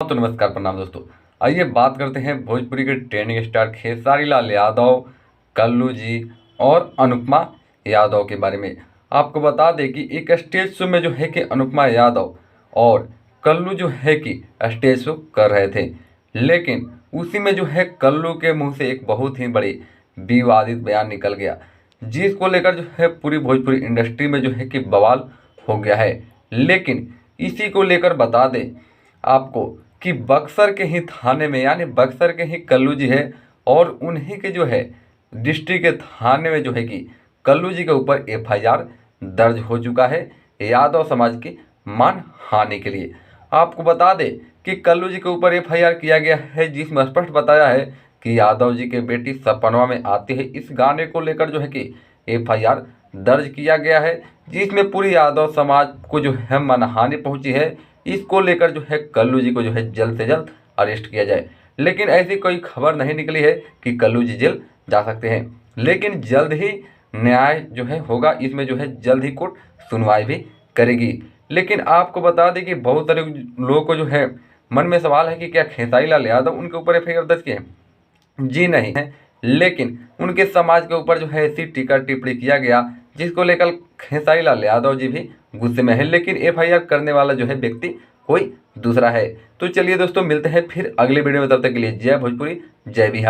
तो नमस्कार प्रणाम दोस्तों। आइए बात करते हैं भोजपुरी के ट्रेंडिंग स्टार खेसारी लाल यादव, कल्लू जी और अनुपमा यादव के बारे में। आपको बता दें कि एक स्टेज शो में जो है कि अनुपमा यादव और कल्लू जो है कि स्टेज शो कर रहे थे, लेकिन उसी में जो है कल्लू के मुंह से एक बहुत ही बड़ी विवादित बयान निकल गया, जिसको लेकर जो है पूरी भोजपुरी इंडस्ट्री में जो है कि बवाल हो गया है। लेकिन इसी को लेकर बता दें आपको कि बक्सर के ही थाने में, यानी बक्सर के ही कल्लू जी है और उन्हीं के जो है डिस्ट्रिक्ट के थाने में जो है कि कल्लू जी के ऊपर एफआईआर दर्ज हो चुका है यादव समाज की मान हानि के लिए। आपको बता दें कि कल्लू जी के ऊपर एफआईआर किया गया है, जिसमें स्पष्ट बताया है कि यादव जी के बेटी सपनवा में आती है, इस गाने को लेकर जो है कि एफआईआर दर्ज किया गया है, जिसमें पूरी यादव समाज को जो है मानहानि पहुंची है। इसको लेकर जो है कल्लू जी को जो है जल्द से जल्द अरेस्ट किया जाए। लेकिन ऐसी कोई खबर नहीं निकली है कि कल्लू जी जेल जा सकते हैं, लेकिन जल्द ही न्याय जो है होगा, इसमें जो है जल्द ही कोर्ट सुनवाई भी करेगी। लेकिन आपको बता दें कि बहुत सारे लोगों को जो है मन में सवाल है कि क्या खेसारी लाल यादव उनके ऊपर एफआईआर दर्ज किए हैं? जी नहीं है, लेकिन उनके समाज के ऊपर जो है ऐसी टीका टिप्पणी किया गया, जिसको लेकर खेसारी लाल यादव जी भी गुस्से में है, लेकिन एफआईआर करने वाला जो है व्यक्ति कोई दूसरा है। तो चलिए दोस्तों, मिलते हैं फिर अगले वीडियो में, तब तक के लिए जय भोजपुरी जय बिहार।